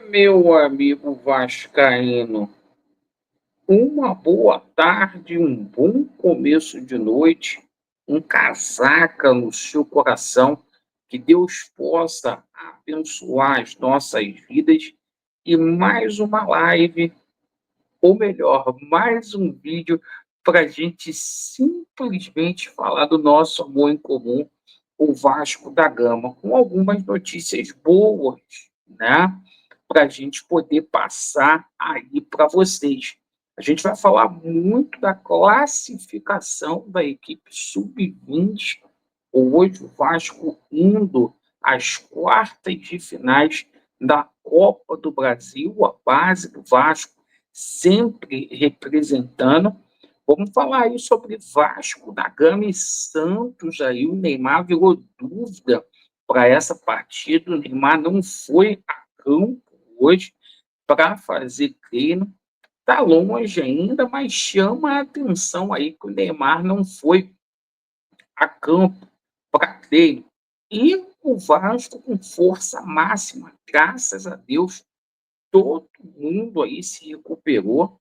Meu amigo vascaíno, uma boa tarde, um bom começo de noite, um casaca no seu coração, que Deus possa abençoar as nossas vidas e mais uma live, ou melhor, mais um vídeo para a gente simplesmente falar do nosso amor em comum, o Vasco da Gama, com algumas notícias boas, né? Para a gente poder passar aí para vocês. A gente vai falar muito da classificação da equipe sub-20. Hoje o Vasco indo às quartas de finais da Copa do Brasil, a base do Vasco sempre representando. Vamos falar aí sobre Vasco da Gama e Santos aí. O Neymar virou dúvida para essa partida. O Neymar não foi a campo hoje para fazer treino. Está longe ainda, mas chama a atenção aí que o Neymar não foi a campo para treino. E o Vasco com força máxima, graças a Deus, todo mundo aí se recuperou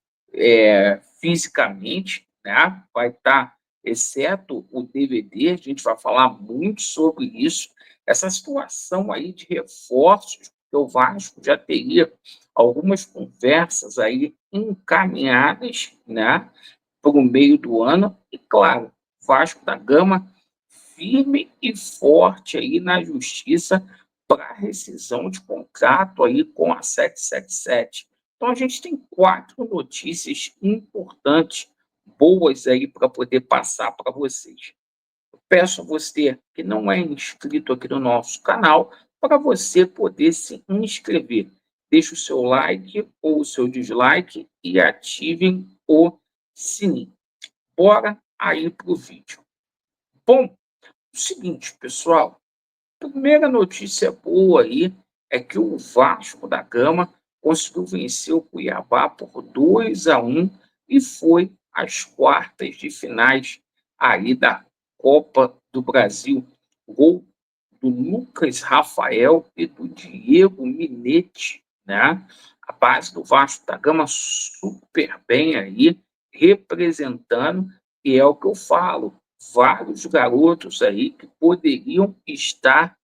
fisicamente, né? Vai estar, exceto o DVD, a gente vai falar muito sobre isso, essa situação aí de reforços, que o Vasco já teria algumas conversas aí encaminhadas, né, para o meio do ano, e claro, Vasco da Gama firme e forte aí na justiça para rescisão de contrato aí com a 777. Então a gente tem quatro notícias importantes, boas aí para poder passar para vocês. Eu peço a você que não é inscrito aqui no nosso canal para você poder se inscrever. Deixe o seu like ou o seu dislike e ativem o sininho. Bora aí para o vídeo. Bom, o seguinte, pessoal, primeira notícia boa aí é que o Vasco da Gama conseguiu vencer o Cuiabá por 2-1 e foi às quartas de finais aí da Copa do Brasil. Gol do Lucas Rafael e do Diego Minetti, né? A base do Vasco da Gama super bem aí, representando, e é o que eu falo, vários garotos aí que poderiam estar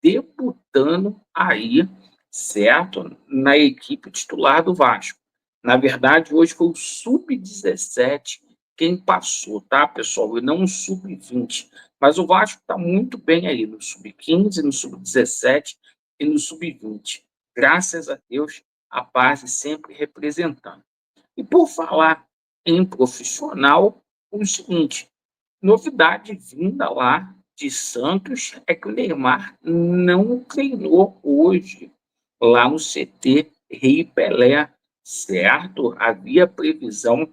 debutando aí, certo? Na equipe titular do Vasco. Na verdade, hoje foi o sub-17 quem passou, tá, pessoal? E não o sub-20. Mas o Vasco está muito bem aí no sub-15, no sub-17 e no sub-20. Graças a Deus, a base sempre representando. E por falar em profissional, o seguinte, novidade vinda lá de Santos é que o Neymar não treinou hoje lá no CT Rei Pelé, certo? Havia previsão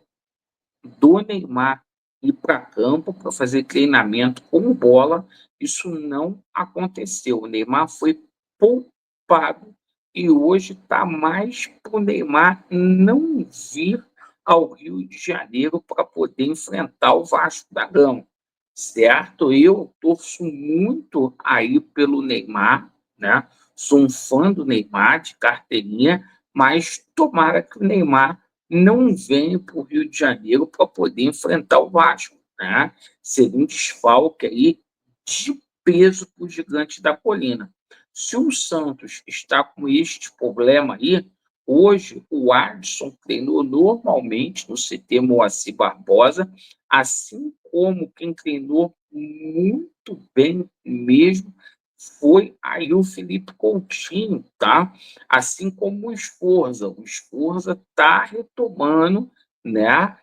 do Neymar ir para campo para fazer treinamento com bola. Isso não aconteceu. O Neymar foi poupado e hoje está mais para o Neymar não vir ao Rio de Janeiro para poder enfrentar o Vasco da Gama, certo? Eu torço muito aí pelo Neymar, né? Sou um fã do Neymar de carteirinha, mas tomara que o Neymar não venha para o Rio de Janeiro para poder enfrentar o Vasco, né? Seria um desfalque aí de peso para o Gigante da Colina. Se o Santos está com este problema aí, hoje o Adson treinou normalmente no CT Moacir Barbosa, assim como quem treinou muito bem mesmo foi aí o Felipe Coutinho, tá? Assim como o Sforza. O Sforza está retomando, né,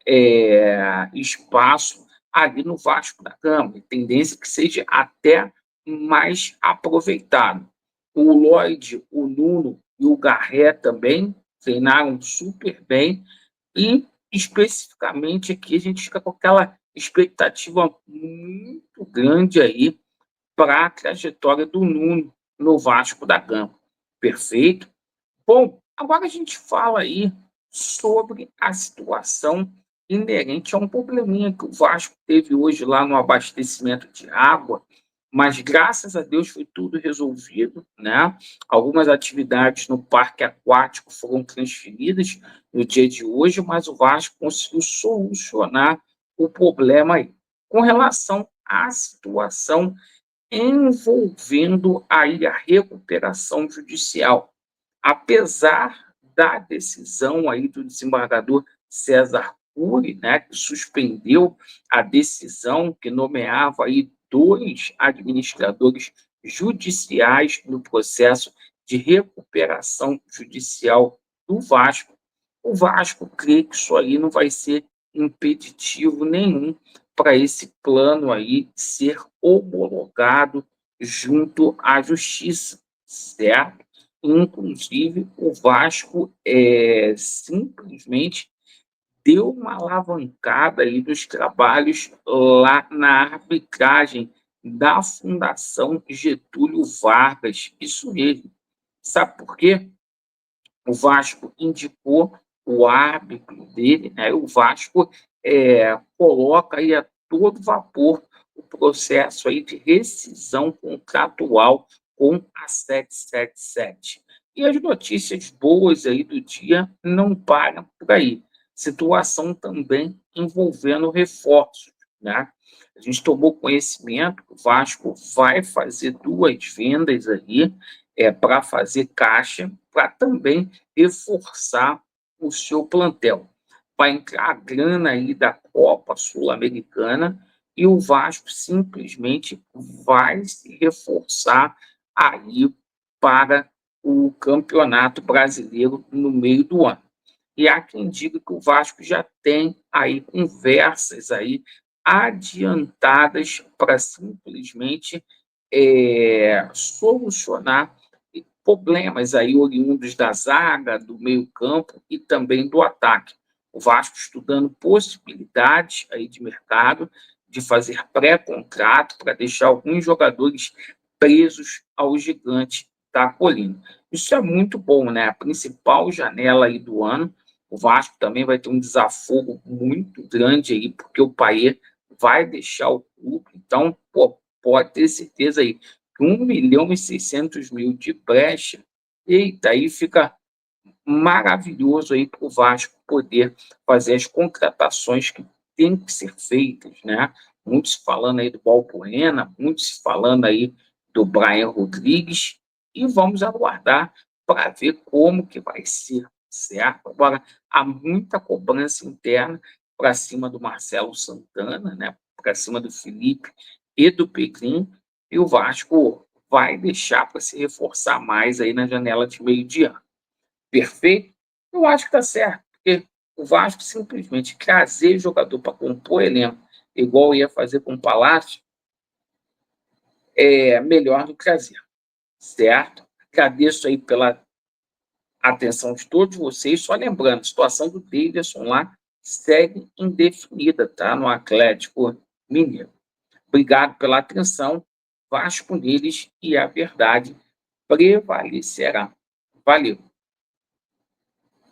espaço ali no Vasco da Gama, e tendência que seja até mais aproveitado. O Lloyd, o Nuno e o Garré também treinaram super bem e, especificamente, aqui a gente fica com aquela expectativa muito grande aí para a trajetória do Nuno no Vasco da Gama. Perfeito? Bom, agora a gente fala aí sobre a situação inerente a um probleminha que o Vasco teve hoje lá no abastecimento de água. mas graças a Deus foi tudo resolvido, né? Algumas atividades no parque aquático foram transferidas no dia de hoje, mas o Vasco conseguiu solucionar o problema aí. Com relação à situação envolvendo aí a recuperação judicial, apesar da decisão aí do desembargador César Cury, né, que suspendeu a decisão que nomeava aí 2 administradores judiciais no processo de recuperação judicial do Vasco, o Vasco crê que isso aí não vai ser impeditivo nenhum para esse plano aí ser homologado junto à justiça, certo? Inclusive, o Vasco simplesmente deu uma alavancada aí nos trabalhos lá na arbitragem da Fundação Getúlio Vargas. Isso mesmo. Sabe por quê? O Vasco indicou o árbitro dele, né? O Vasco coloca aí a todo vapor o processo aí de rescisão contratual com a 777. E as notícias boas aí do dia não param por aí. Situação também envolvendo reforços, né? A gente tomou conhecimento que o Vasco vai fazer 2 vendas aí para fazer caixa, para também reforçar o seu plantel. Vai entrar a grana aí da Copa Sul-Americana e o Vasco simplesmente vai se reforçar aí para o Campeonato Brasileiro no meio do ano. E há quem diga que o Vasco já tem aí conversas aí adiantadas para simplesmente solucionar problemas aí oriundos da zaga, do meio-campo e também do ataque. O Vasco estudando possibilidades aí de mercado, de fazer pré-contrato para deixar alguns jogadores presos ao gigante da colina. Isso é muito bom, né? A principal janela aí do ano. O Vasco também vai ter um desafogo muito grande aí, porque o Payet vai deixar o clube. Então, pô, pode ter certeza aí 1.600.000 de brecha, eita, aí fica maravilhoso aí para o Vasco poder fazer as contratações que têm que ser feitas, né? Muitos falando aí do Balbuena, muitos falando aí do Brian Rodrigues, e vamos aguardar para ver como que vai ser, certo? Agora, há muita cobrança interna para cima do Marcelo Santana, né? Para cima do Felipe e do Pedrinho, e o Vasco vai deixar para se reforçar mais aí na janela de meio de ano. Perfeito? Eu acho que está certo, porque o Vasco simplesmente trazer jogador para compor elenco, igual ia fazer com o Palácio, é melhor do que trazer, certo? Agradeço aí pela atenção de todos vocês. Só lembrando, a situação do Davidson lá segue indefinida, tá? No Atlético Mineiro. Obrigado pela atenção. Vasco neles e a verdade prevalecerá. Valeu.